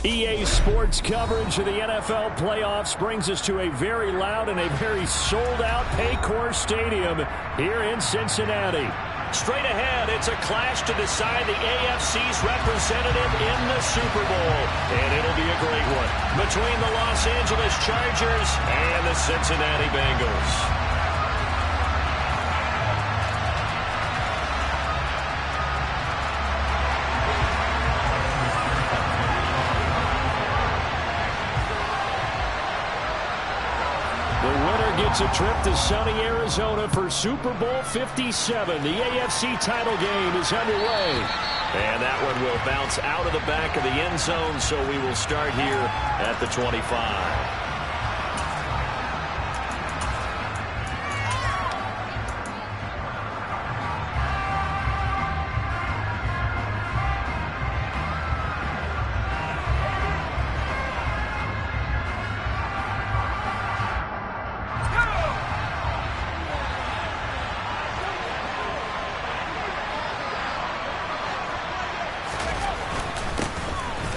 EA Sports coverage of the NFL playoffs brings us to a very loud and a very sold-out Paycor Stadium here in Cincinnati. Straight ahead, it's a clash to decide the AFC's representative in the Super Bowl. And it'll be a great one between the Los Angeles Chargers and the Cincinnati Bengals. It's a trip to sunny Arizona for Super Bowl 57. The AFC title game is underway. And that one will bounce out of the back of the end zone, so we will start here at the 25.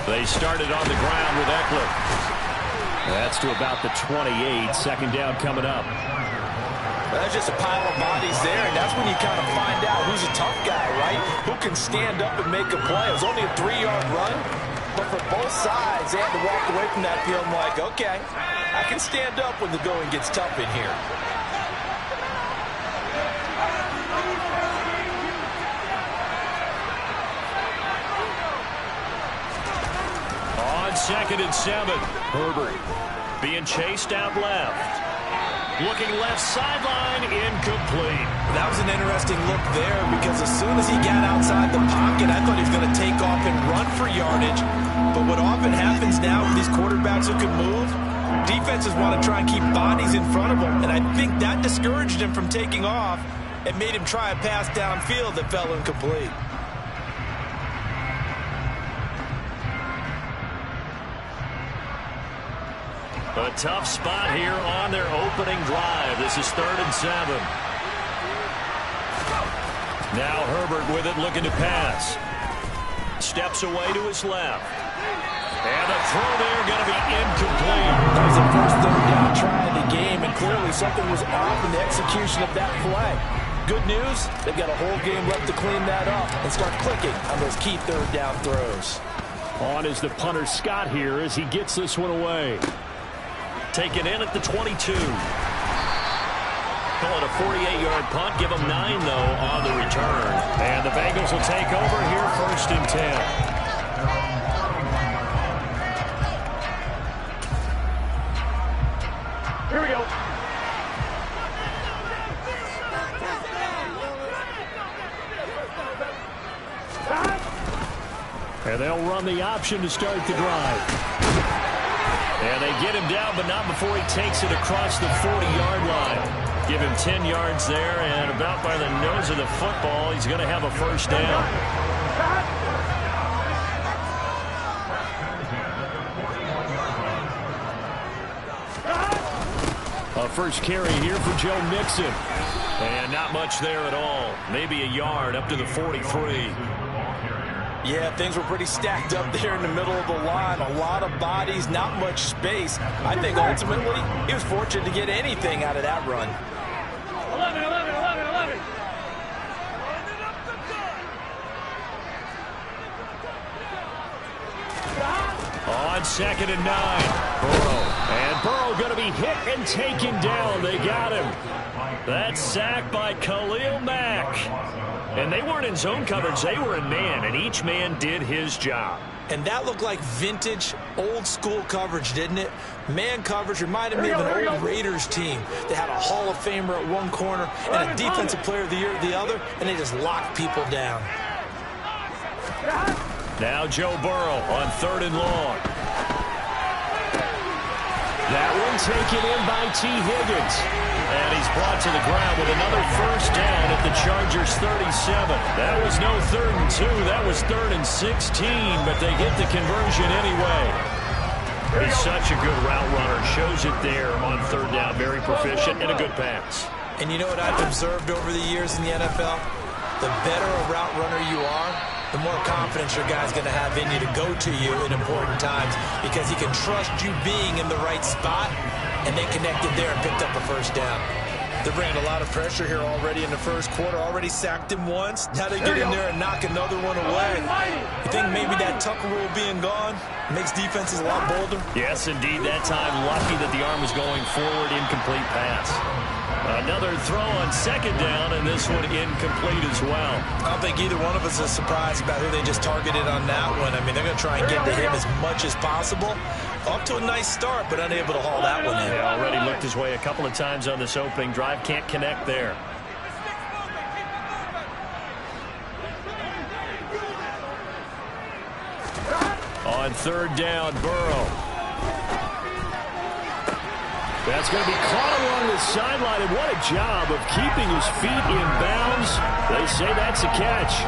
They started on the ground with Eckler. That's to about the 28. Second down coming up. There's just a pile of bodies there, and that's when you kind of find out who's a tough guy, right? Who can stand up and make a play. It was only a 3-yard run, but for both sides, they had to walk away from that field like, okay, I can stand up when the going gets tough in here. Second and 7. Herbert being chased out left. Looking left sideline, incomplete. That was an interesting look there because as soon as he got outside the pocket, I thought he was going to take off and run for yardage. But what often happens now with these quarterbacks who can move, defenses want to try and keep bodies in front of them. And I think that discouraged him from taking off and made him try a pass downfield that fell incomplete. A tough spot here on their opening drive. This is 3rd and 7. Now Herbert with it, looking to pass. Steps away to his left. And the throw there going to be incomplete. That was the first 3rd down try of the game, and clearly something was off in the execution of that play. Good news, they've got a whole game left to clean that up and start clicking on those key 3rd down throws. On is the punter Scott here as he gets this one away. Taken in at the 22. Call it a 48-yard punt. Give them 9, though, on the return. And the Bengals will take over here 1st and 10. Here we go. And they'll run the option to start the drive. And they get him down, but not before he takes it across the 40-yard line. Give him 10 yards there, and about by the nose of the football, he's going to have a 1st down. A first carry here for Joe Mixon. And not much there at all. Maybe a yard up to the 43. Yeah, things were pretty stacked up there in the middle of the line. A lot of bodies, not much space. I think ultimately he was fortunate to get anything out of that run. 11. On 2nd and 9. Burrow. And Burrow going to be hit and taken down. They got him. That's sacked by Khalil Mack. And they weren't in zone coverage. They were in man, and each man did his job. And that looked like vintage, old-school coverage, didn't it? Man coverage reminded me of an old Raiders team. They had a Hall of Famer at one corner and a Defensive Player of the Year at the other, and they just locked people down. Now Joe Burrow on 3rd and long. That one taken in by T. Higgins. And he's brought to the ground with another 1st down at the Chargers 37. That was no 3rd and 2. That was 3rd and 16, but they get the conversion anyway. He's such a good route runner. Shows it there on 3rd down. Very proficient and a good pass. And you know what I've observed over the years in the NFL? The better a route runner you are, the more confidence your guy's going to have in you to go to you in important times because he can trust you being in the right spot, and they connected there and picked up a first down. They're bringing a lot of pressure here already in the first quarter. Already sacked him once. Now they get in there and knock another one away. You think maybe that Tucker rule being gone makes defenses a lot bolder? Yes, indeed. That time, lucky that the arm was going forward. Incomplete pass. Another throw on second down, and this one incomplete as well. I don't think either one of us is surprised about who they just targeted on that one. I mean, they're going to try and get to him as much as possible. Off to a nice start, but unable to haul that one in. Yeah, already looked his way a couple of times on this opening drive. Can't connect there. On third down, Burrow. That's going to be caught along the sideline, and what a job of keeping his feet in bounds. They say that's a catch.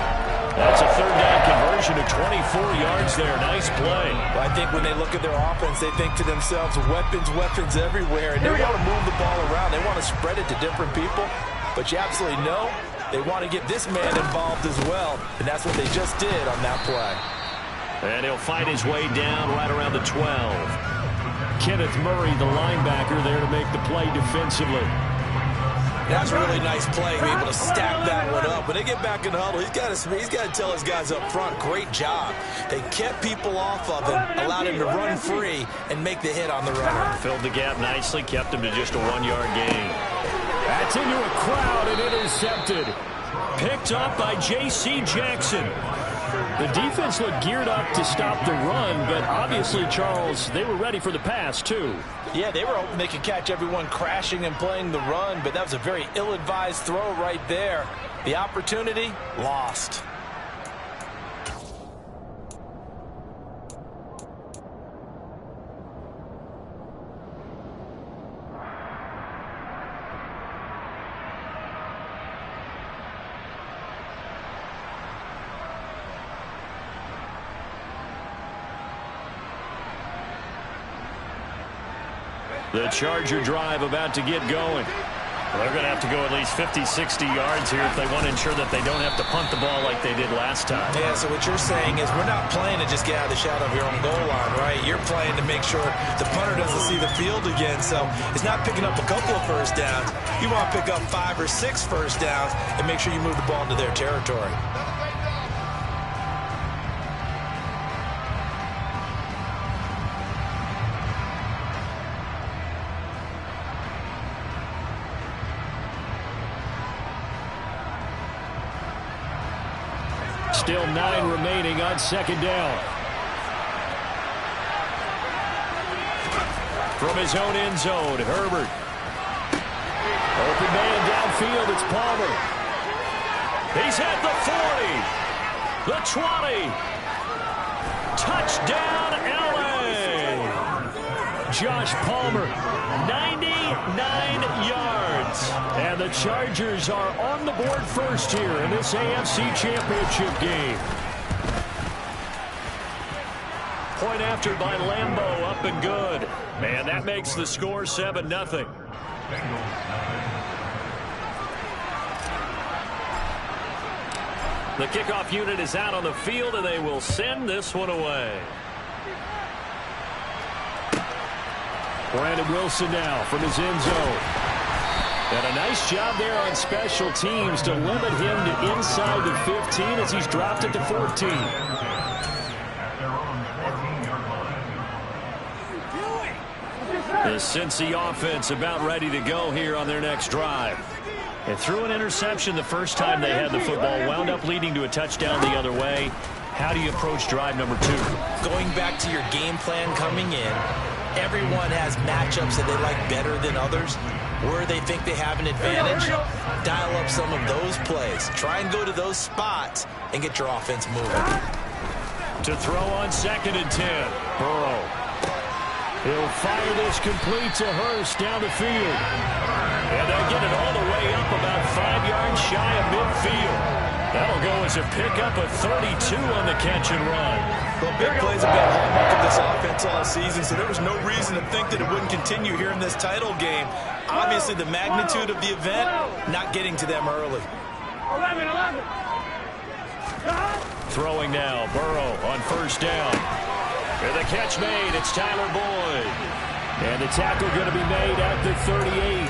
That's a third down conversion of 24 yards there. Nice play. Well, I think when they look at their offense, they think to themselves, weapons everywhere, and they want to move the ball around. They want to spread it to different people, but you absolutely know they want to get this man involved as well, and that's what they just did on that play. And he'll fight his way down right around the 12. Kenneth Murray, the linebacker, there to make the play defensively. That's a really nice play, be able to stack that one up. When they get back in the huddle, he's got to tell his guys up front, great job. They kept people off of him, allowed him to run free and make the hit on the runner. Filled the gap nicely, kept him to just a 1-yard gain. That's into a crowd and intercepted. Picked up by J.C. Jackson. The defense looked geared up to stop the run, but obviously, Charles, they were ready for the pass, too. Yeah, they were hoping they could catch everyone crashing and playing the run, but that was a very ill-advised throw right there. The opportunity, lost. The Charger drive about to get going. They're going to have to go at least 50, 60 yards here if they want to ensure that they don't have to punt the ball like they did last time. Yeah, so what you're saying is we're not playing to just get out of the shadow of your own goal line, right? You're playing to make sure the punter doesn't see the field again. So it's not picking up a couple of first downs. You want to pick up 5 or 6 first downs and make sure you move the ball into their territory. Still 9 remaining on second down. From his own end zone, Herbert. Open man downfield, it's Palmer. He's at the 40, the 20. Touchdown, LA. Josh Palmer, 99 yards. And the Chargers are on the board first here in this AFC Championship game. Point after by Lambeau, up and good. Man, that makes the score 7-0. The kickoff unit is out on the field, and they will send this one away. Brandon Wilson now from his end zone. And a nice job there on special teams to limit him to inside the 15 as he's dropped it to 14. The Cincy offense about ready to go here on their next drive. They threw an interception the first time they had the football, wound up leading to a touchdown the other way. How do you approach drive number 2? Going back to your game plan coming in, everyone has matchups that they like better than others. Where they think they have an advantage, dial up some of those plays. Try and go to those spots and get your offense moving. To throw on 2nd and 10, Burrow. He'll fire this complete to Hurst down the field. And they'll get it all the way up about 5 yards shy of midfield. That'll go as a pickup of 32 on the catch and run. Well, big plays have been a hallmark of this offense all season, so there was no reason to think that it wouldn't continue here in this title game. Obviously, the magnitude of the event, not getting to them early. throwing now. Burrow on first down. And the catch made. It's Tyler Boyd. And the tackle going to be made at the 38.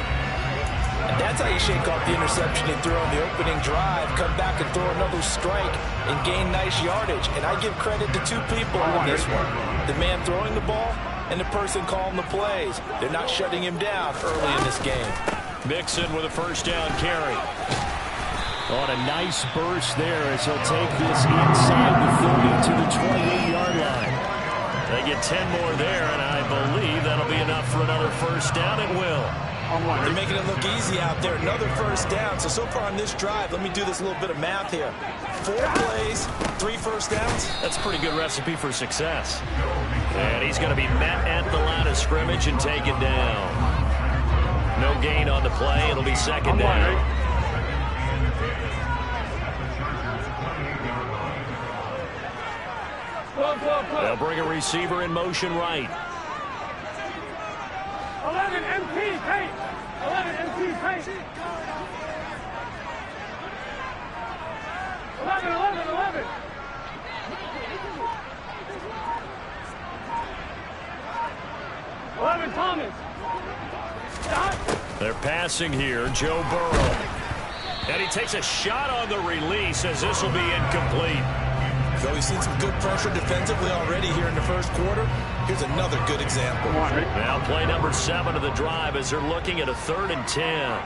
And that's how you shake off the interception he threw on the opening drive. Come back and throw another strike and gain nice yardage. And I give credit to two people in this one. The man throwing the ball and the person calling the plays. They're not shutting him down early in this game. Mixon with a first down carry. On a nice burst there as he'll take this inside the 30 to the 28-yard line. They get 10 more there, and I believe that'll be enough for another first down. It will. They're making it look easy out there. Another first down. So far on this drive, let me do this little bit of math here. 4 plays, 3 first downs. That's a pretty good recipe for success. And he's going to be met at the line of scrimmage and taken down. No gain on the play. It'll be second down. They'll bring a receiver in motion right. 11 MP, paint. 11 MP, paint. 11, 11, 11. 11, Thomas. Stop. They're passing here. Joe Burrow. And he takes a shot on the release as this will be incomplete. So we've seen some good pressure defensively already here in the first quarter. Here's another good example. Now play number 7 of the drive as they're looking at a 3rd and 10.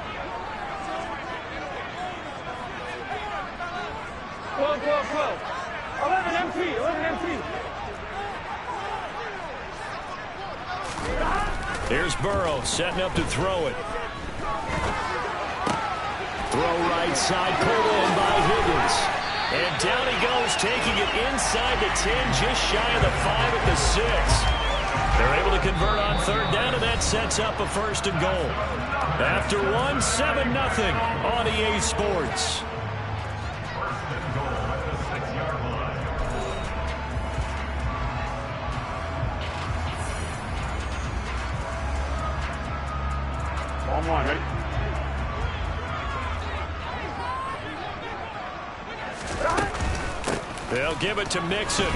12, 12, 12. 11 MP, 11 MP. Here's Burrow setting up to throw it. Throw right side, pulled in by Higgins. And down he goes, taking it inside the 10, just shy of the 5 at the 6. They're able to convert on 3rd down, and that sets up a 1st and goal. After 1, 7-0 on EA Sports. Ball 1, ready? They'll give it to Mixon.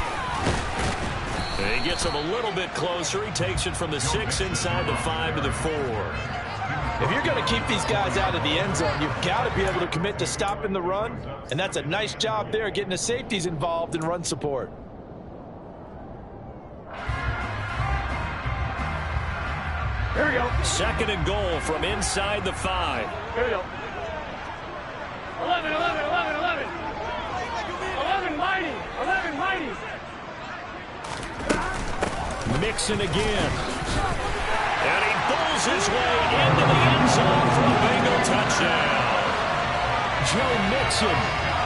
He gets him a little bit closer. He takes it from the 6 inside the 5 to the 4. If you're going to keep these guys out of the end zone, you've got to be able to commit to stopping the run. And that's a nice job there, getting the safeties involved in run support. Here we go. 2nd and goal from inside the 5. Here we go. 11, 11, 11, 11. 11 mighty. 11 mighty. Mixon again. And he bowls his way into the end zone for a Bengal touchdown. Joe Mixon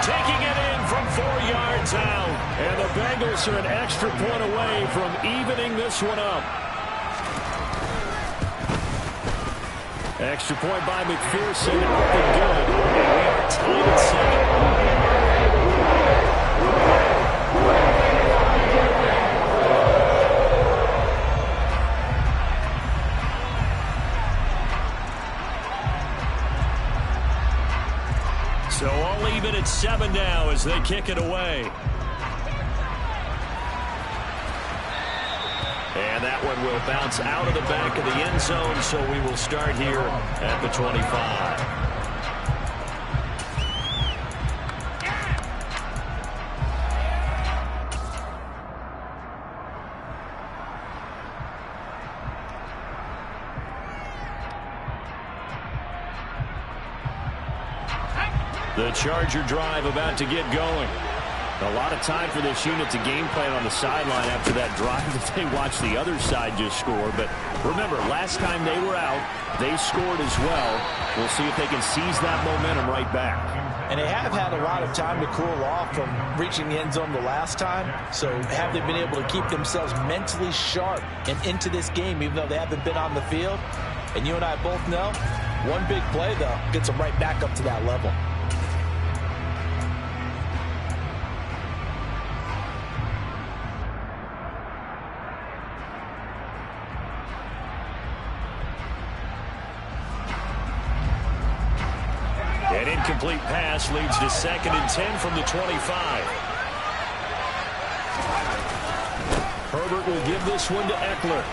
taking it in from 4 yards out. And the Bengals are an extra point away from evening this one up. Extra point by McPherson, up and good. And we are tied at 7. So all even at 7 now as they kick it away. And that one will bounce out of the back of the end zone, so we will start here at the 25. The Charger drive about to get going. A lot of time for this unit to game plan on the sideline after that drive that they watched the other side just score. But remember, last time they were out, they scored as well. We'll see if they can seize that momentum right back. And they have had a lot of time to cool off from reaching the end zone the last time. So have they been able to keep themselves mentally sharp and into this game, even though they haven't been on the field? And you and I both know, one big play, though, gets them right back up to that level. An incomplete pass leads to 2nd and 10 from the 25. Herbert will give this one to Eckler.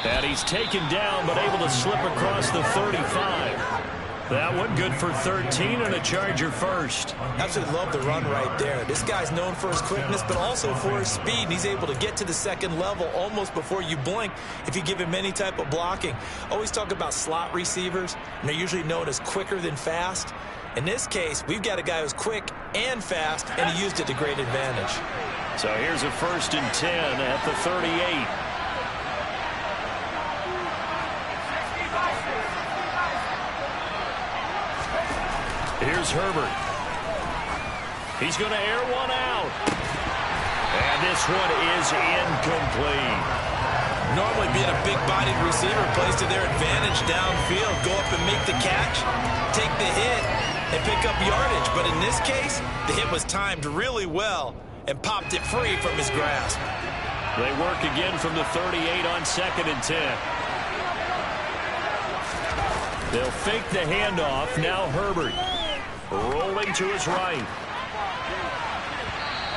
And he's taken down, but able to slip across the 35. That one good for 13 and a Charger first. Absolutely love the run right there. This guy's known for his quickness, but also for his speed. And he's able to get to the second level almost before you blink if you give him any type of blocking. Always talk about slot receivers, and they're usually known as quicker than fast. In this case, we've got a guy who's quick and fast, and he used it to great advantage. So here's a 1st and 10 at the 38. Here's Herbert. He's going to air one out. And this one is incomplete. Normally being a big-bodied receiver plays to their advantage downfield. Go up and make the catch, take the hit, and pick up yardage. But in this case, the hit was timed really well and popped it free from his grasp. They work again from the 38 on 2nd and 10. They'll fake the handoff. Now Herbert. Rolling to his right.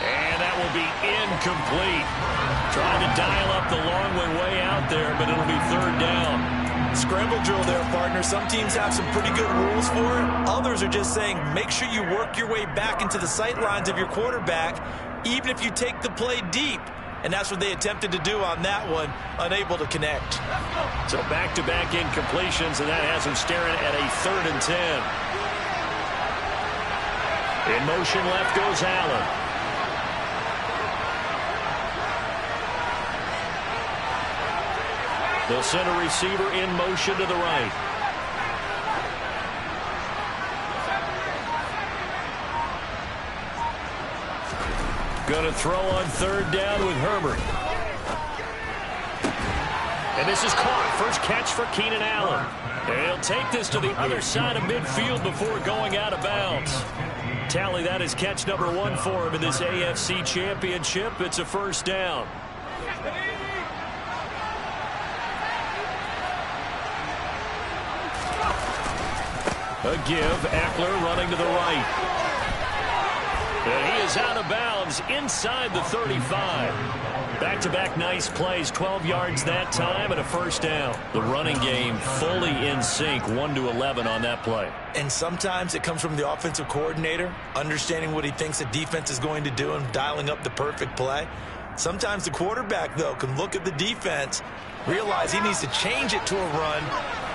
And that will be incomplete. Trying to dial up the long way out there, but it'll be 3rd down. Scramble drill there, partner. Some teams have some pretty good rules for it. Others are just saying make sure you work your way back into the sight lines of your quarterback, even if you take the play deep. And that's what they attempted to do on that one, unable to connect. So back-to-back incompletions, and that has him staring at a 3rd and 10. In motion left goes Allen. They'll send a receiver in motion to the right. Going to throw on 3rd down with Herbert. And this is caught. First catch for Keenan Allen. And he'll take this to the other side of midfield before going out of bounds. Tally, that is catch number 1 for him in this AFC Championship. It's a 1st down. A give, Eckler running to the right. And he is out of bounds inside the 35. Back-to-back nice plays, 12 yards that time and a 1st down. The running game fully in sync, 1-11 on that play. And sometimes it comes from the offensive coordinator, understanding what he thinks the defense is going to do and dialing up the perfect play. Sometimes the quarterback, though, can look at the defense, realize he needs to change it to a run,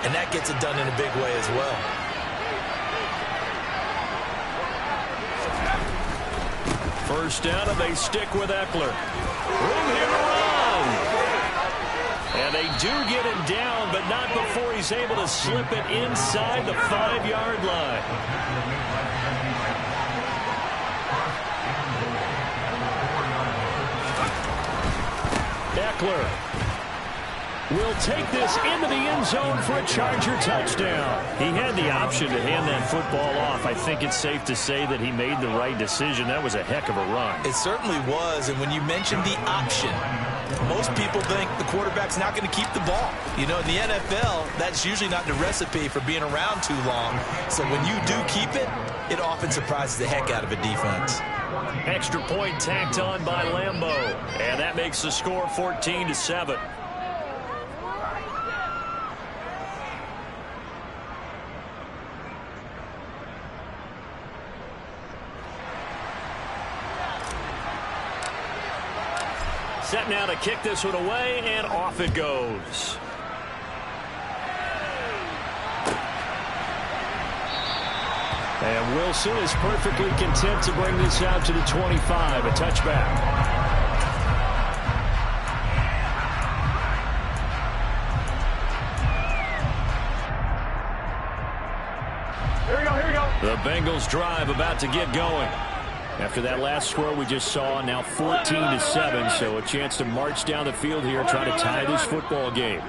and that gets it done in a big way as well. First down, and they stick with Eckler. Room here to run. And they do get him down, but not before he's able to slip it inside the 5-yard line. Eckler will take this into the end zone for a Charger touchdown. He had the option to hand that football off. I think it's safe to say that he made the right decision. That was a heck of a run. It certainly was, and when you mentioned the option, most people think the quarterback's not going to keep the ball. You know, in the NFL, that's usually not the recipe for being around too long. So when you do keep it, it often surprises the heck out of a defense. Extra point tacked on by Lambeau, and that makes the score 14-7. Set now to kick this one away, and off it goes. And Wilson is perfectly content to bring this out to the 25, a touchback. Here we go, here we go. The Bengals drive about to get going. After that last score we just saw, now 14-7, so a chance to march down the field here, try to tie this football game.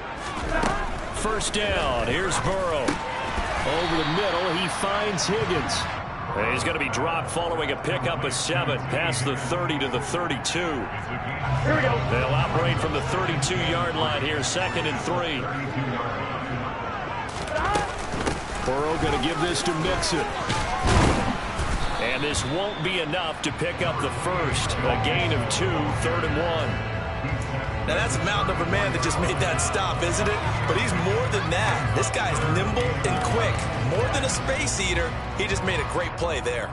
First down, here's Burrow. Over the middle, he finds Higgins. And he's going to be dropped following a pickup of 7 past the 30 to the 32. Here we go. They'll operate from the 32-yard line here, 2nd and 3. Burrow going to give this to Mixon. And And this won't be enough to pick up the first. A gain of 2, 3rd and 1. Now, that's a mountain of a man that just made that stop, isn't it? But he's more than that. This guy's nimble and quick. More than a space eater. He just made a great play there.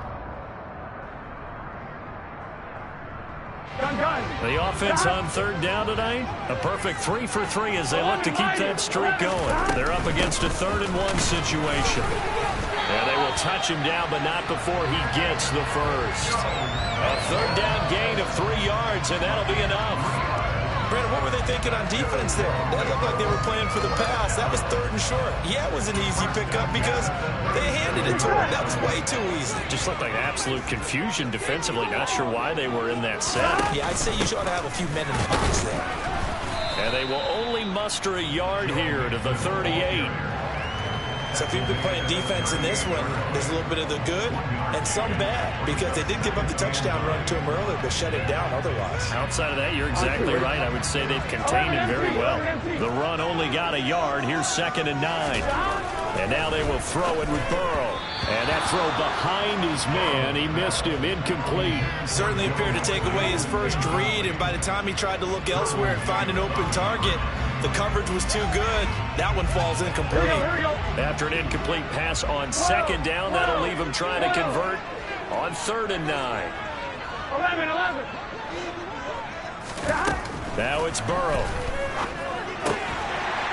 The offense on 3rd down tonight, a perfect 3 for 3 as they look to keep that streak going. They're up against a 3rd and 1 situation. And they will touch him down, but not before he gets the first. A 3rd down gain of 3 yards, and that'll be enough. Brandon, what were they thinking on defense there? That looked like they were playing for the pass. That was 3rd and short. Yeah, it was an easy pickup because they handed it to him. That was way too easy. Just looked like absolute confusion defensively. Not sure why they were in that set. Yeah, I'd say you ought to have a few men in the box there. And they will only muster a yard here to the 38. So if you've been playing defense in this one, there's a little bit of the good and some bad because they did give up the touchdown run to him earlier, but shut it down otherwise. Outside of that, you're exactly right. I would say they've contained him very well. The run only got a yard. Here's 2nd and 9. And now they will throw it with Burrow. And that throw behind his man, he missed him, incomplete. Certainly appeared to take away his first read, and by the time he tried to look elsewhere and find an open target, the coverage was too good. That one falls incomplete. After an incomplete pass on 2nd down, that'll leave him trying to convert on 3rd and 9. 11. Now it's Burrow.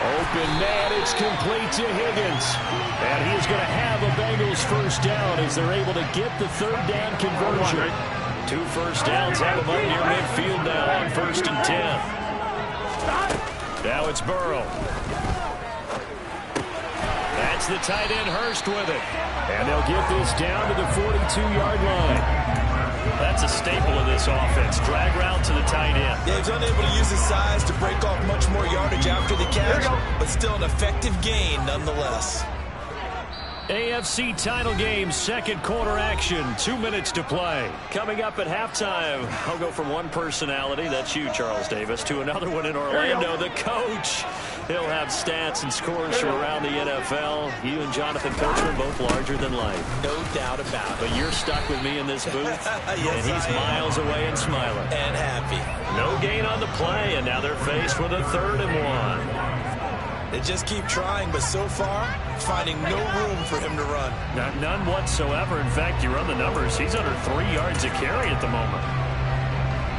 Open man, it's complete to Higgins. And he is going to have a Bengals first down as they're able to get the 3rd down conversion. 2 first downs have him up near midfield now on 1st and 10. Now it's Burrow. That's the tight end Hurst with it. And they'll get this down to the 42-yard line. That's a staple of this offense. Drag route to the tight end. Yeah, he's unable to use his size to break off much more yardage after the catch, but still an effective gain nonetheless. AFC title game, 2nd quarter action, 2 minutes to play. Coming up at halftime, I'll go from one personality, that's you, Charles Davis, to another one in Orlando, the coach. He'll have stats and scores from around the NFL. You and Jonathan Coachman both larger than life. No doubt about it. But you're stuck with me in this booth, yes, and he's miles away and smiling. And happy. No gain on the play, and now they're faced with a 3rd and 1. They just keep trying, but so far, finding no room for him to run. None whatsoever. In fact, you run the numbers. He's under 3 yards a carry at the moment.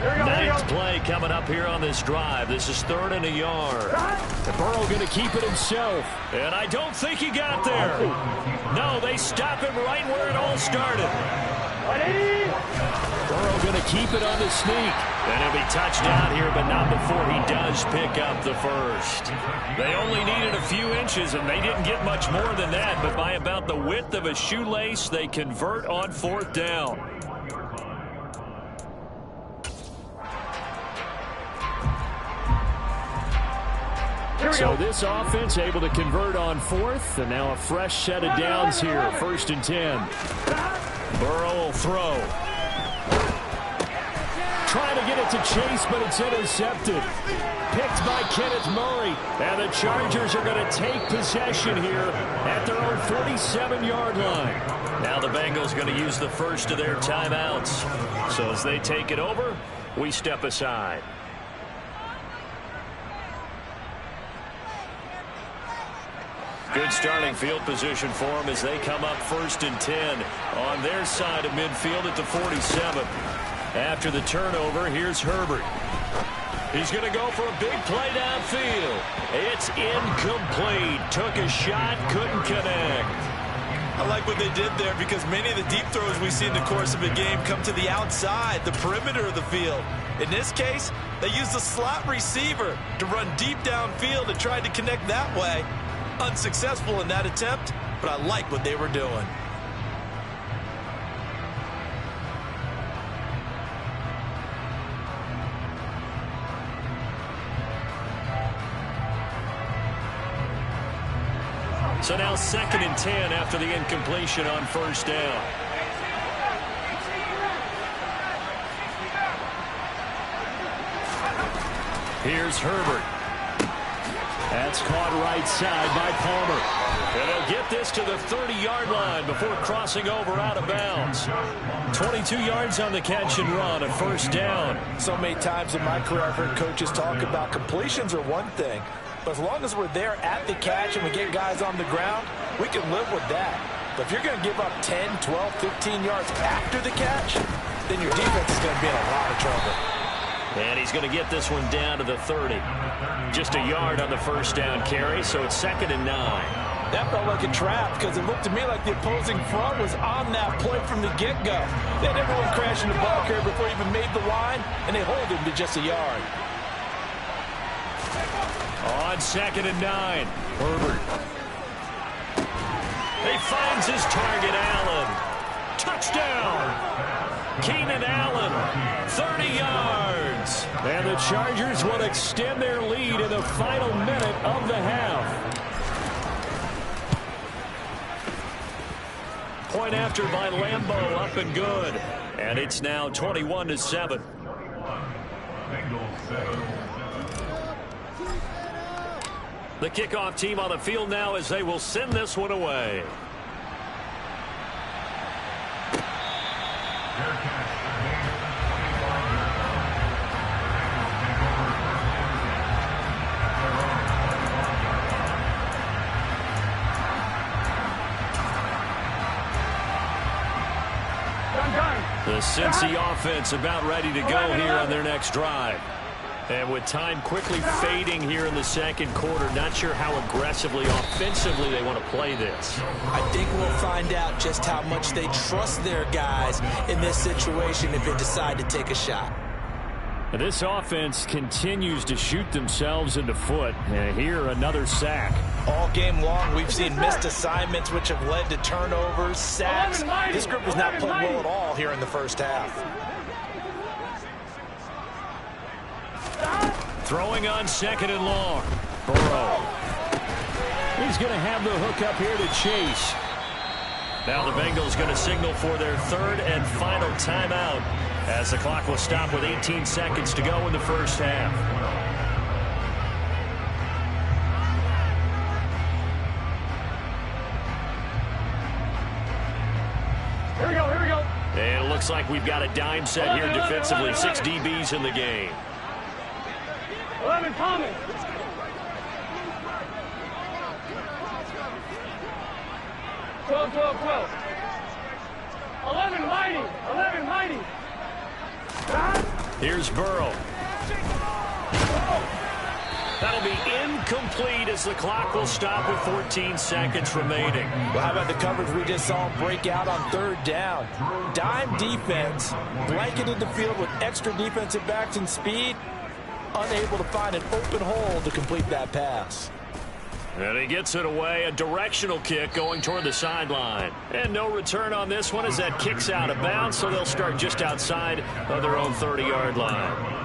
9th play coming up here on this drive. This is 3rd and a yard. Burrow going to keep it himself. And I don't think he got there. No, they stop him right where it all started. Burrow going to keep it on the sneak. And he'll be touchdown here, but not before he does pick up the first. They only needed a few inches, and they didn't get much more than that. But by about the width of a shoelace, they convert on 4th down. So this offense able to convert on 4th, and now a fresh set of downs here, 1st and 10. Burrow will throw. Trying to get it to Chase, but it's intercepted. Picked by Kenneth Murray. And the Chargers are going to take possession here at their own 47-yard line. Now the Bengals going to use the first of their timeouts. So as they take it over, we step aside. Good starting field position for them as they come up 1st and 10 on their side of midfield at the 47. After the turnover, here's Herbert. He's going to go for a big play downfield. It's incomplete. Took a shot, couldn't connect. I like what they did there because many of the deep throws we see in the course of a game come to the outside, the perimeter of the field. In this case, they used the slot receiver to run deep downfield and tried to connect that way. Unsuccessful in that attempt, but I like what they were doing. So now 2nd and 10 after the incompletion on 1st down. Here's Herbert. That's caught right side by Palmer. And they'll get this to the 30-yard line before crossing over out of bounds. 22 yards on the catch and run, a first down. So many times in my career I've heard coaches talk about completions are one thing, but as long as we're there at the catch and we get guys on the ground, we can live with that. But if you're going to give up 10, 12, 15 yards after the catch, then your defense is going to be in a lot of trouble. And he's going to get this one down to the 30. Just a yard on the first down carry, so it's 2nd and 9. That felt like a trap because it looked to me like the opposing front was on that play from the get-go. They had everyone crashing the ball carrier before he even made the line, and they hold him to just a yard. On 2nd and 9, Herbert. He finds his target, Allen. Touchdown! Keenan Allen, 30 yards. And the Chargers will extend their lead in the final minute of the half. Point after by Lambeau, up and good. And it's now 21-7. The kickoff team on the field now as they will send this one away. The Cincy offense about ready to go here on their next drive. And with time quickly fading here in the second quarter, not sure how aggressively, offensively they want to play this. I think we'll find out just how much they trust their guys in this situation if they decide to take a shot. This offense continues to shoot themselves in the foot. And here, another sack. All game long, we've seen missed assignments, which have led to turnovers, sacks. This group has not played well at all here in the first half. Throwing on 2nd and long. Burrow. He's going to have the hook up here to Chase. Now the Bengals going to signal for their 3rd and final timeout as the clock will stop with 18 seconds to go in the first half. Here we go, here we go. And it looks like we've got a dime set here defensively. 6 DBs in the game. 11 Thomas. 12. 11 Mighty. 11 Mighty. Here's Burrow. That'll be incomplete as the clock will stop with 14 seconds remaining. Well, how about the coverage we just saw him break out on 3rd down? Dime defense, blanketed the field with extra defensive backs and speed, unable to find an open hole to complete that pass. And he gets it away, a directional kick going toward the sideline. And no return on this one as that kicks out of bounds, so they'll start just outside of their own 30-yard line.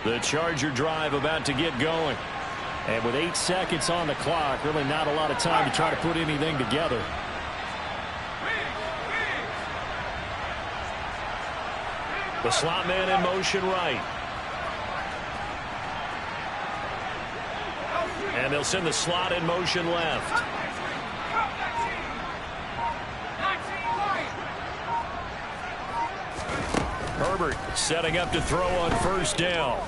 The Charger drive about to get going. And with 8 seconds on the clock, really not a lot of time to try to put anything together. The slot man in motion right. And they'll send the slot in motion left. Herbert setting up to throw on 1st down.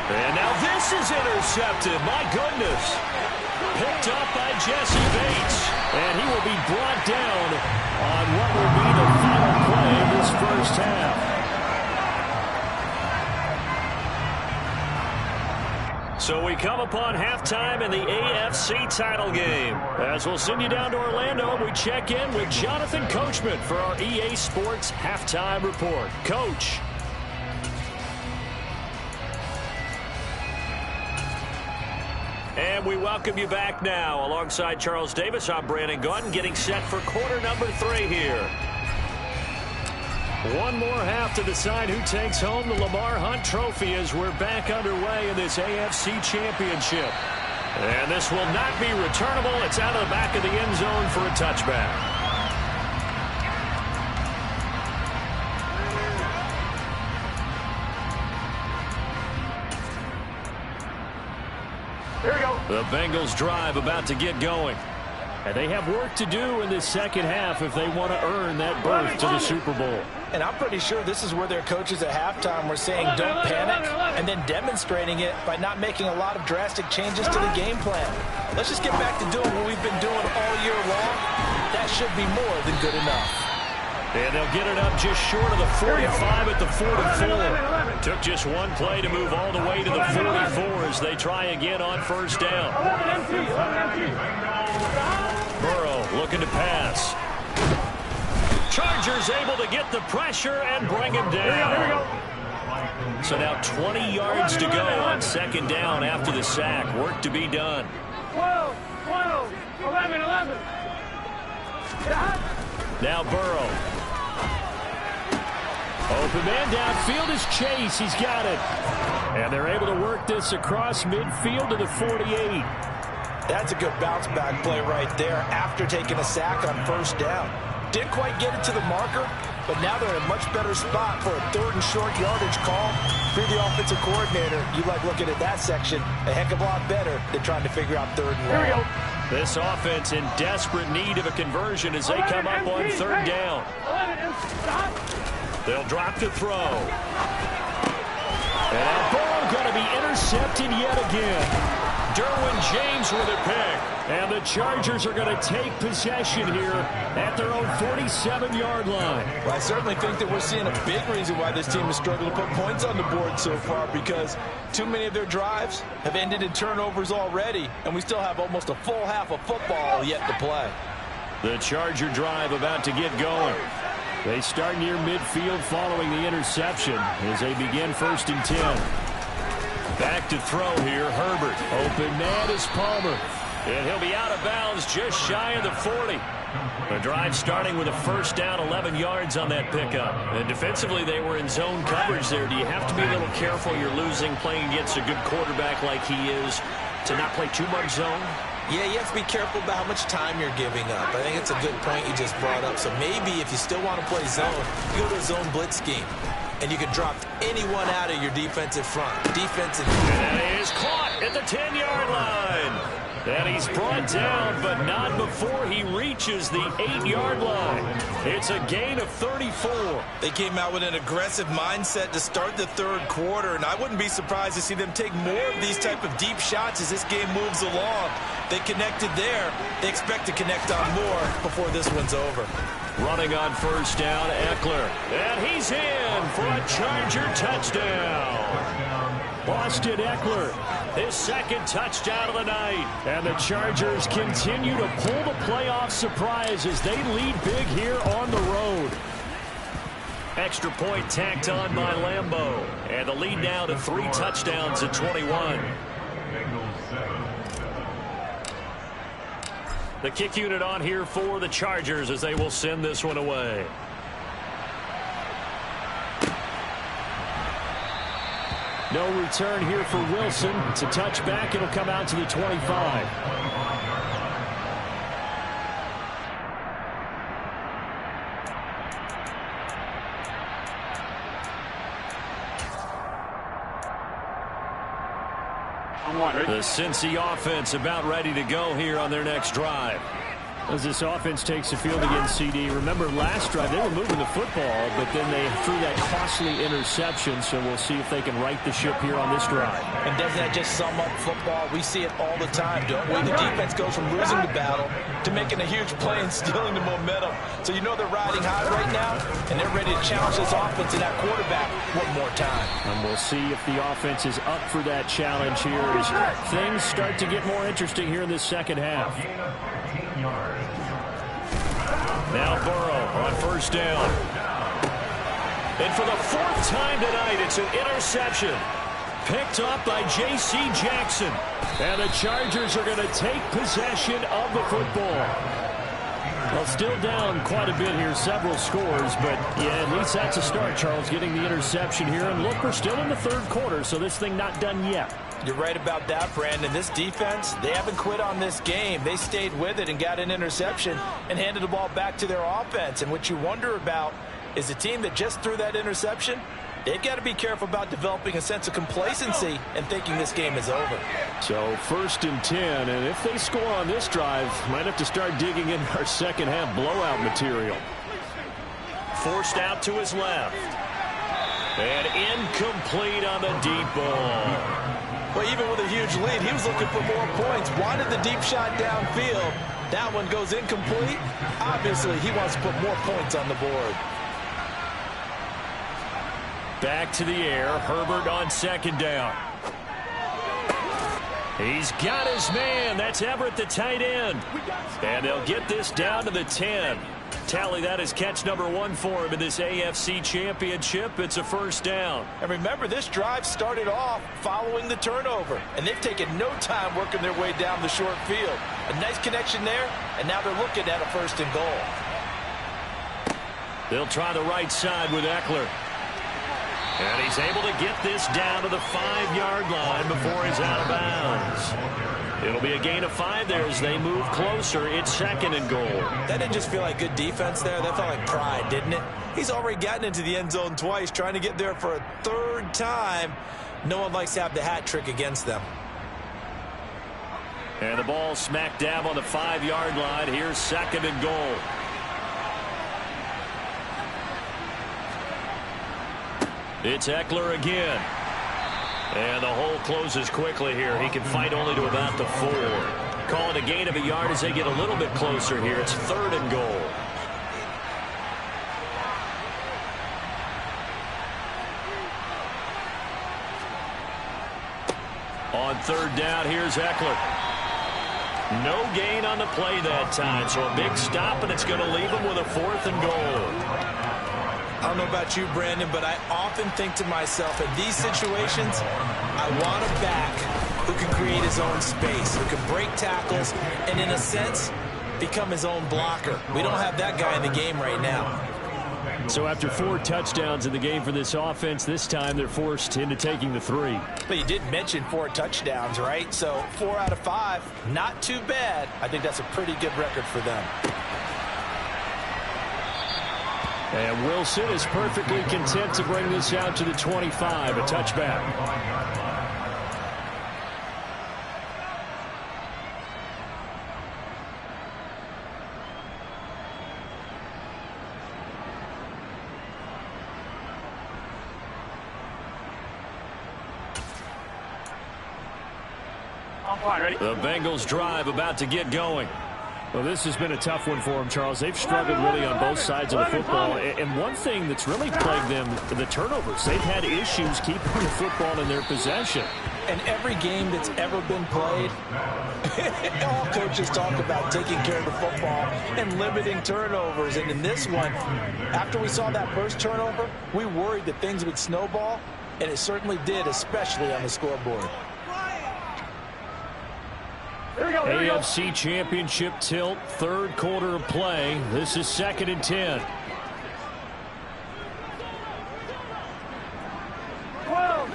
And now this is intercepted. My goodness. Picked up by Jesse Bates. And he will be brought down on what will be the final play of this first half. So we come upon halftime in the AFC title game. As we'll send you down to Orlando, we check in with Jonathan Coachman for our EA Sports Halftime Report. Coach. And we welcome you back now. Alongside Charles Davis, I'm Brandon Gaudin, getting set for quarter number 3 here. One more half to decide who takes home the Lamar Hunt Trophy as we're back underway in this AFC Championship. And this will not be returnable. It's out of the back of the end zone for a touchback. Here we go. The Bengals drive about to get going. And they have work to do in this second half if they want to earn that berth to the Super Bowl. And I'm pretty sure this is where their coaches at halftime were saying don't panic, and then demonstrating it by not making a lot of drastic changes to the game plan. Let's just get back to doing what we've been doing all year long. That should be more than good enough. And they'll get it up just short of the 45 at the 44. Took just one play to move all the way to the 44 as they try again on first down. Burrow looking to pass. Chargers able to get the pressure and bring him down. So now 20 yards to go on second down after the sack. Work to be done. 12, 11. Now Burrow. Open man downfield is Chase. He's got it. And they're able to work this across midfield to the 48. That's a good bounce-back play right there after taking a sack on first down. Didn't quite get it to the marker, but now they're in a much better spot for a third and short yardage call. If you're the offensive coordinator, you like looking at that section a heck of a lot better than trying to figure out third and long. Here we go. This offense in desperate need of a conversion as they come up on third down. 11, stop. They'll drop the throw. And now Burrow going to be intercepted yet again. Derwin James with a pick. And the Chargers are going to take possession here at their own 47-yard line. Well, I certainly think that we're seeing a big reason why this team has struggled to put points on the board so far, because too many of their drives have ended in turnovers already, and we still have almost a full half of football yet to play. The Charger drive about to get going. They start near midfield following the interception as they begin 1st and 10. Back to throw here, Herbert. Open man is Palmer. And he'll be out of bounds just shy of the 40. The drive starting with a first down, 11 yards on that pickup. And defensively, they were in zone coverage there. Do you have to be a little careful? You're losing, playing against a good quarterback like he is, to not play too much zone? Yeah, you have to be careful about how much time you're giving up. I think it's a good point you just brought up. So maybe if you still want to play zone, you go to a zone blitz scheme. And you can drop anyone out of your defensive front. Defensive. And he is caught at the 10-yard line. And he's brought down, but not before he reaches the 8-yard line. It's a gain of 34. They came out with an aggressive mindset to start the third quarter, and I wouldn't be surprised to see them take more of these type of deep shots as this game moves along. They connected there. They expect to connect on more before this one's over. Running on first down, Eckler. And he's in for a Charger touchdown. Austin Eckler, his second touchdown of the night. And the Chargers continue to pull the playoff surprise as they lead big here on the road. Extra point tacked on by Lambeau. And the lead now to 3 touchdowns at 21. The kick unit on here for the Chargers as they will send this one away. No return here for Wilson. It's a touchback. It'll come out to the 25. The Cincy offense about ready to go here on their next drive. As this offense takes the field against CD. Remember last drive they were moving the football, but then they threw that costly interception, so we'll see if they can right the ship here on this drive. And doesn't that just sum up football? We see it all the time, don't we? The defense goes from losing the battle to making a huge play and stealing the momentum. So you know they're riding high right now, and they're ready to challenge this offense and that quarterback one more time. And we'll see if the offense is up for that challenge here as things start to get more interesting here in this second half. Now Burrow on first down. And for the 4th time tonight, it's an interception. Picked up by J.C. Jackson. And the Chargers are going to take possession of the football. Well, still down quite a bit here, several scores, but yeah, at least that's a start, Charles, getting the interception here. And look, we're still in the third quarter, so this thing not done yet. You're right about that, Brandon. This defense, they haven't quit on this game. They stayed with it and got an interception and handed the ball back to their offense. And what you wonder about is a team that just threw that interception, they've got to be careful about developing a sense of complacency and thinking this game is over. So 1st and 10, and if they score on this drive, might have to start digging in our second half blowout material. Forced out to his left. And incomplete on the deep ball. Well, even with a huge lead, he was looking for more points. Wanted the deep shot downfield. That one goes incomplete. Obviously, he wants to put more points on the board. Back to the air. Herbert on 2nd down. He's got his man. That's Everett, the tight end. And they'll get this down to the 10. Tally that as catch number 1 for him in this AFC Championship. It's a 1st down. And remember, this drive started off following the turnover. And they've taken no time working their way down the short field. A nice connection there, and now they're looking at a 1st and goal. They'll try the right side with Eckler. And he's able to get this down to the 5-yard line before he's out of bounds. It'll be a gain of 5 there as they move closer. It's 2nd and goal. That didn't just feel like good defense there. That felt like pride, didn't it? He's already gotten into the end zone twice, trying to get there for a 3rd time. No one likes to have the hat trick against them. And the ball smack dab on the 5-yard line. Here's 2nd and goal. It's Eckler again. And the hole closes quickly here. He can fight only to about the 4. Call it a gain of a yard as they get a little bit closer here. It's 3rd and goal. On 3rd down, here's Eckler. No gain on the play that time, so a big stop, and it's going to leave him with a 4th and goal. I don't know about you, Brandon, but I often think to myself, in these situations, I want a back who can create his own space, who can break tackles, and in a sense, become his own blocker. We don't have that guy in the game right now. So after 4 touchdowns in the game for this offense, this time they're forced into taking the 3. But you did mention 4 touchdowns, right? So 4 out of 5, not too bad. I think that's a pretty good record for them. And Wilson is perfectly content to bring this out to the 25, a touchback. The Bengals drive about to get going. Well, this has been a tough one for them, Charles. They've struggled really on both sides of the football. And one thing that's really plagued them, the turnovers. They've had issues keeping the football in their possession. And every game that's ever been played, all coaches talk about taking care of the football and limiting turnovers. And in this one, after we saw that first turnover, we worried that things would snowball, and it certainly did, especially on the scoreboard. AFC Championship tilt, 3rd quarter of play. This is 2nd and 10. 12.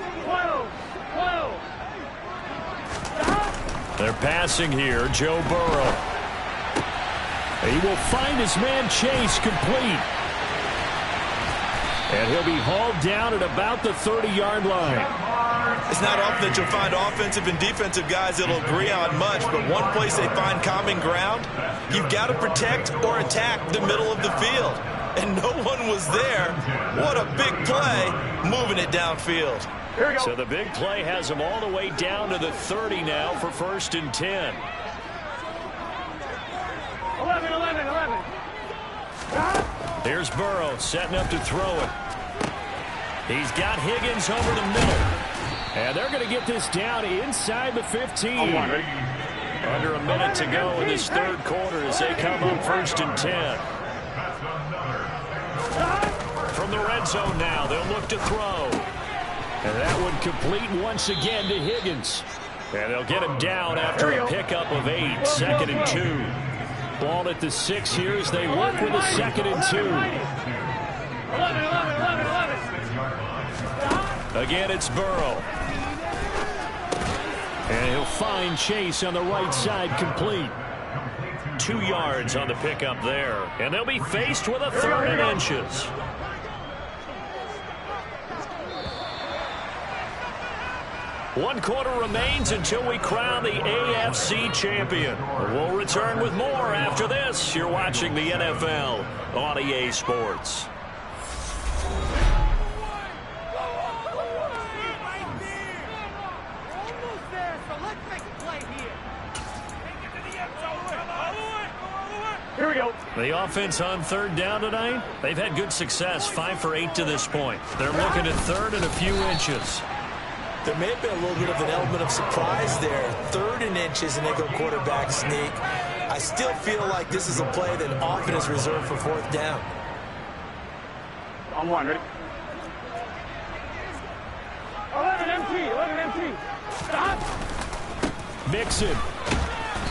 They're passing here. Joe Burrow. He will find his man Chase complete. And he'll be hauled down at about the 30-yard line. It's not often that you'll find offensive and defensive guys that'll agree on much, but one place they find common ground, you've got to protect or attack the middle of the field. And no one was there. What a big play, moving it downfield. Here we go. So the big play has them all the way down to the 30 now for 1st and 10. 11. Here's Burrow setting up to throw it. He's got Higgins over the middle. And they're going to get this down inside the 15. Under a minute to go in this 3rd quarter as they come up 1st and 10. From the red zone now, they'll look to throw. And that one complete once again to Higgins. And they'll get him down after a pickup of 8. 2nd and 2. Ball at the 6 here as they work with a 2nd and 2. 11. Again, it's Burrow. And he'll find Chase on the right side, complete. 2 yards on the pickup there. And they'll be faced with a 3rd and inches. One quarter remains until we crown the AFC champion. We'll return with more after this. You're watching the NFL on EA Sports. Here we go. The offense on 3rd down tonight, they've had good success, 5 for 8 to this point. They're looking at 3rd and a few inches. There may have been a little bit of an element of surprise there. 3rd and inches, and they go quarterback sneak. I still feel like this is a play that often is reserved for 4th down. On 1, ready? 11 MT, 11 MT. Stop. Mixon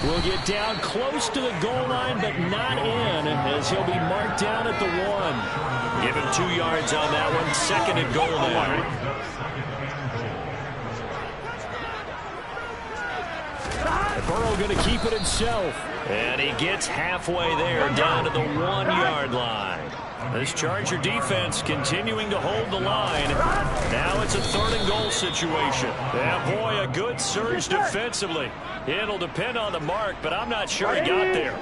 will get down close to the goal line, but not in, as he'll be marked down at the 1. Give him 2 yards on that one. 2nd and goal now. Burrow going to keep it himself. And he gets halfway there, down to the 1-yard line. This Charger defense continuing to hold the line. Now it's a 3rd and goal situation. Yeah, boy, a good surge defensively. It'll depend on the mark, but I'm not sure he got there.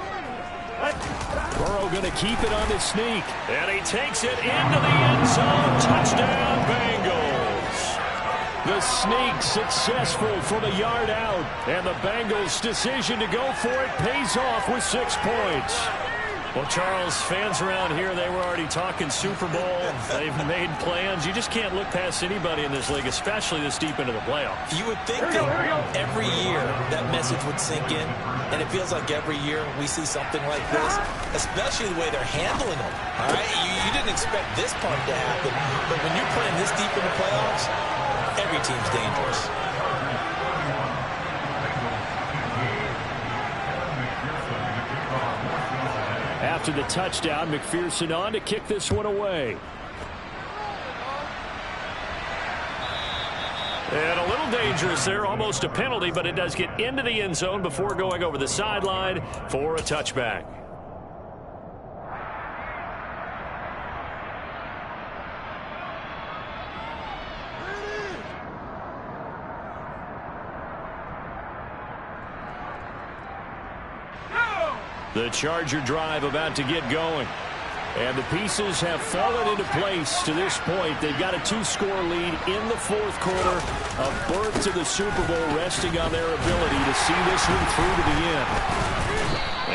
Burrow going to keep it on the sneak. And he takes it into the end zone. Touchdown, Bengals. The sneak successful from a yard out. And the Bengals' decision to go for it pays off with 6 points. Well, Charles, fans around here, they were already talking Super Bowl. They've made plans. You just can't look past anybody in this league, especially this deep into the playoffs. You would think that every year that message would sink in, and it feels like every year we see something like this, especially the way they're handling them. All right, you didn't expect this part to happen, but when you're playing this deep in the playoffs, every team's dangerous. After the touchdown, McPherson on to kick this one away. And a little dangerous there, almost a penalty, but it does get into the end zone before going over the sideline for a touchback. The Charger drive about to get going. And the pieces have fallen into place to this point. They've got a 2-score lead in the 4th quarter. A berth to the Super Bowl resting on their ability to see this one through to the end.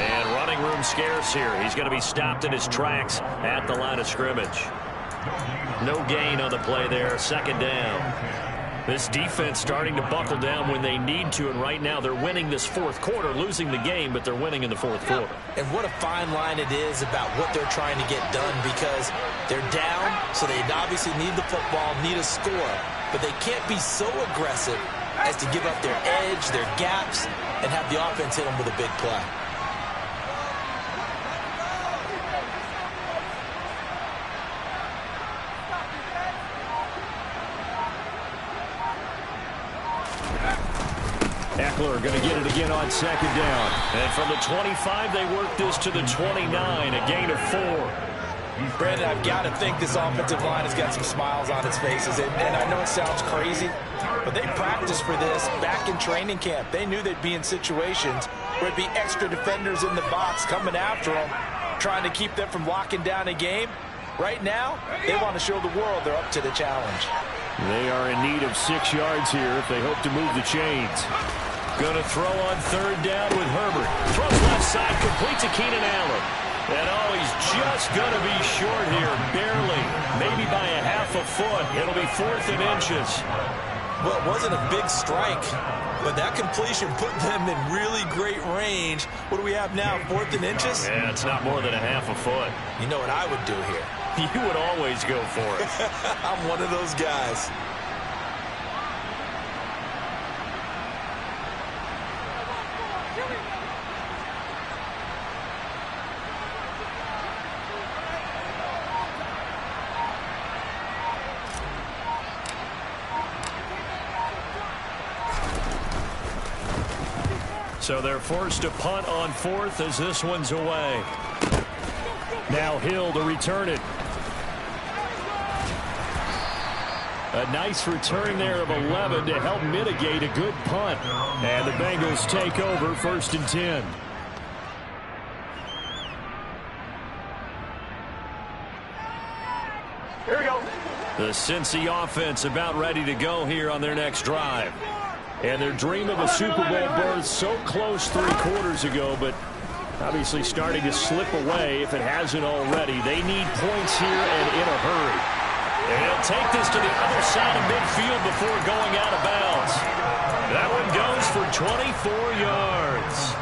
And running room scarce here. He's going to be stopped in his tracks at the line of scrimmage. No gain on the play there. 2nd down. This defense starting to buckle down when they need to, and right now they're winning this 4th quarter, losing the game, but they're winning in the 4th quarter. And what a fine line it is about what they're trying to get done, because they're down, so they obviously need the football, need a score, but they can't be so aggressive as to give up their edge, their gaps, and have the offense hit them with a big play. Eckler going to get it again on 2nd down. And from the 25, they work this to the 29, a gain of 4. Brandon, I've got to think this offensive line has got some smiles on its faces. And I know it sounds crazy, but they practiced for this back in training camp. They knew they'd be in situations where it'd be extra defenders in the box coming after them, trying to keep them from locking down a game. Right now, they want to show the world they're up to the challenge. They are in need of 6 yards here if they hope to move the chains. Going to throw on 3rd down with Herbert. Throws left side, complete to Keenan Allen. And he's just going to be short here, barely, maybe by a half a foot. It'll be 4th and inches. Well, it wasn't a big strike, but that completion put them in really great range. What do we have now, 4th and inches? Yeah, it's not more than a half a foot. You know what I would do here? You would always go for it. I'm one of those guys. So they're forced to punt on fourth as this one's away. Now Hill to return it. A nice return there of 11 to help mitigate a good punt. And the Bengals take over 1st and 10. Here we go. The Cincy offense about ready to go here on their next drive. And their dream of a Super Bowl berth so close 3 quarters ago, but obviously starting to slip away if it hasn't already. They need points here and in a hurry. And he'll take this to the other side of midfield before going out of bounds. That one goes for 24 yards.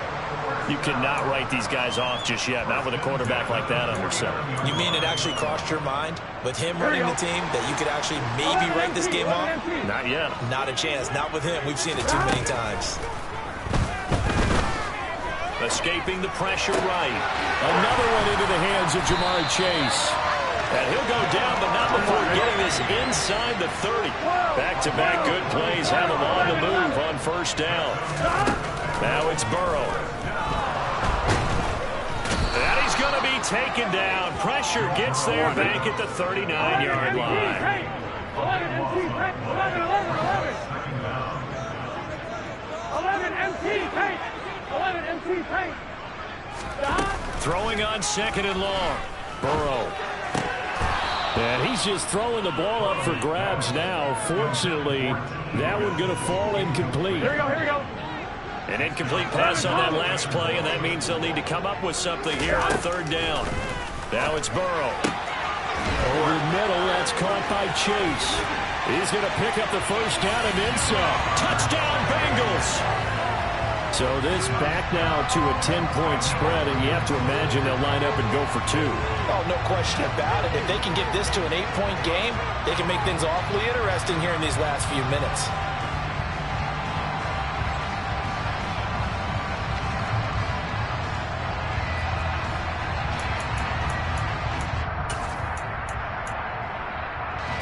You cannot write these guys off just yet, not with a quarterback like that under center. You mean it actually crossed your mind with him running the team that you could actually maybe write this game off? Not yet. Not a chance. Not with him. We've seen it too many times. Escaping the pressure right. Another one into the hands of Jamar Chase. And he'll go down, but not before getting this inside the 30. Back-to-back good plays have him on the move on 1st down. Now it's Burrow. And he's going to be taken down. Pressure gets there back at the 39-yard line. 11 MT paint. Throwing on 2nd and long. Burrow. And he's just throwing the ball up for grabs now. Fortunately, that one going to fall incomplete. Here we go, here we go. An incomplete pass on that last play, and that means they'll need to come up with something here on 3rd down. Now it's Burrow. Over middle, that's caught by Chase. He's going to pick up the 1st down and then some. Touchdown, Bengals! So this back now to a 10-point spread, and you have to imagine they'll line up and go for 2. Oh, no question about it. If they can get this to an 8-point game, they can make things awfully interesting here in these last few minutes.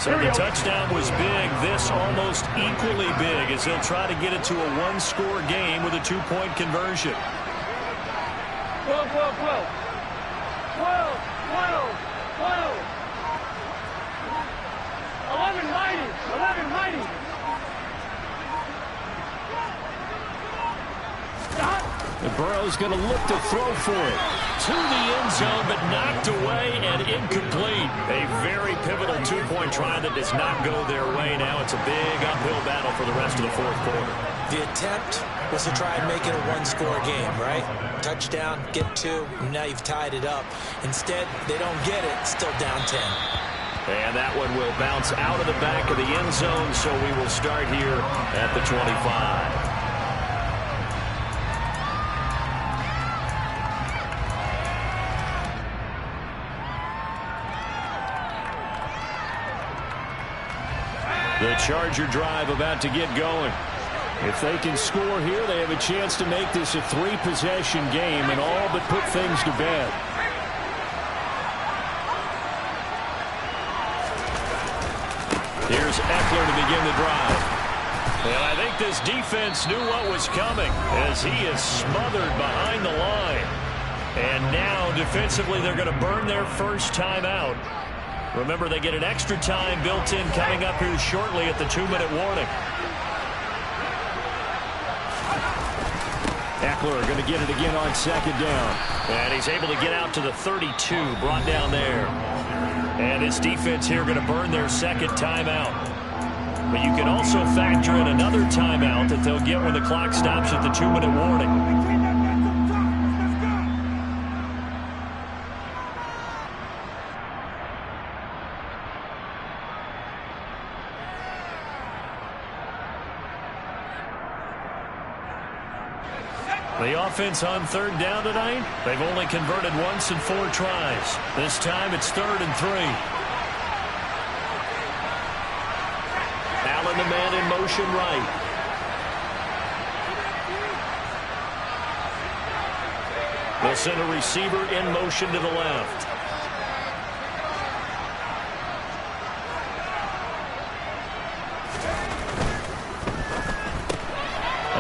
So the touchdown was big. This almost equally big as they'll try to get it to a 1-score game with a 2-point conversion. 12, 12, 12. 12, 12, 12. 11 mighty. 11 mighty. Stop. And Burrow's going to look to throw for it. To the end zone, but knocked away and incomplete. A very pivotal 2-point try that does not go their way. Now it's a big uphill battle for the rest of the 4th quarter. The attempt was to try and make it a 1-score game, right? Touchdown, get 2, and now you've tied it up. Instead, they don't get it, still down 10. And that one will bounce out of the back of the end zone, so we will start here at the 25. The Charger drive about to get going. If they can score here, they have a chance to make this a 3-possession game and all but put things to bed. Here's Eckler to begin the drive. And I think this defense knew what was coming as he is smothered behind the line. And now defensively they're going to burn their first timeout. Remember, they get an extra time built in coming up here shortly at the 2-minute warning. Eckler going to get it again on 2nd down. And he's able to get out to the 32, brought down there. And his defense here going to burn their 2nd timeout. But you can also factor in another timeout that they'll get when the clock stops at the 2-minute warning. The offense on 3rd down tonight, they've only converted once in 4 tries. This time it's 3rd and 3. Allen the man in motion right. They'll send a receiver in motion to the left.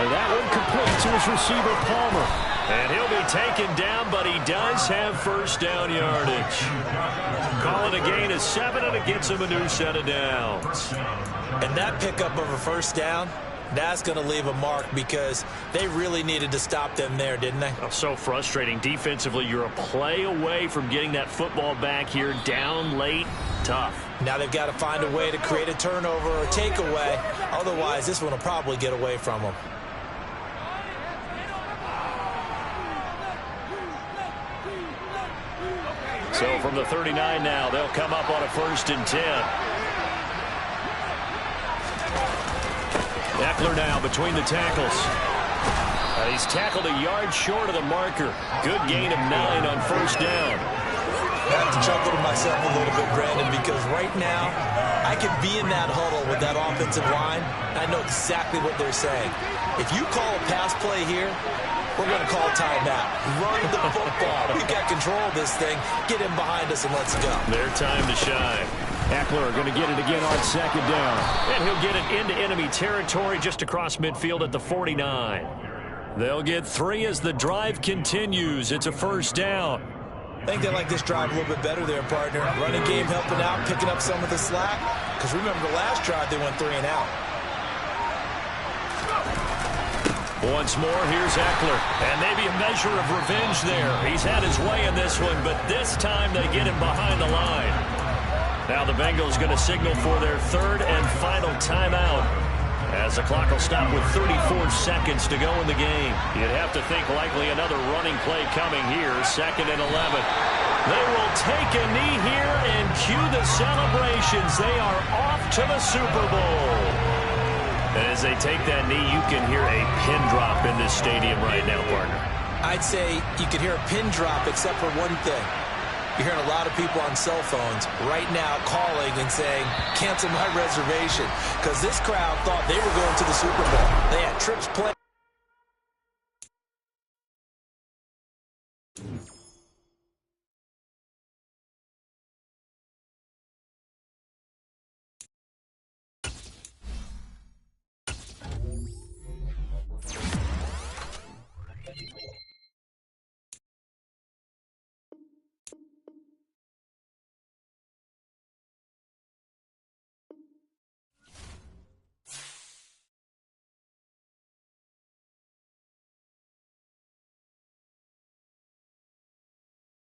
That one complete to his receiver, Palmer. And he'll be taken down, but he does have first down yardage. Calling a gain of 7, and it gets him a new set of downs. And that pickup of a first down, that's going to leave a mark because they really needed to stop them there, didn't they? Oh, so frustrating. Defensively, you're a play away from getting that football back here. Down late, tough. Now they've got to find a way to create a turnover or takeaway. Otherwise, this one will probably get away from them. So from the 39 now, they'll come up on a 1st and 10. Eckler now between the tackles. He's tackled a yard short of the marker. Good gain of 9 on first down. I have to chuckle to myself a little bit, Brandon, because right now I could be in that huddle with that offensive line. I know exactly what they're saying. If you call a pass play here, we're going to call timeout. Run the football. We've got control of this thing. Get him behind us and let's go. Their time to shine. Eckler going to get it again on 2nd down. And he'll get it into enemy territory just across midfield at the 49. They'll get 3 as the drive continues. It's a first down. I think they like this drive a little bit better there, partner. Running game helping out, picking up some of the slack. Because remember, the last drive they went 3 and out. Once more, here's Eckler. And maybe a measure of revenge there. He's had his way in this one, but this time they get him behind the line. Now the Bengals going to signal for their 3rd and final timeout, as the clock will stop with 34 seconds to go in the game. You'd have to think likely another running play coming here. 2nd and 11. They will take a knee here and cue the celebrations. They are off to the Super Bowl. And as they take that knee, you can hear a pin drop in this stadium right now, partner. I'd say you could hear a pin drop except for one thing. You're hearing a lot of people on cell phones right now calling and saying, cancel my reservation, because this crowd thought they were going to the Super Bowl. They had trips planned.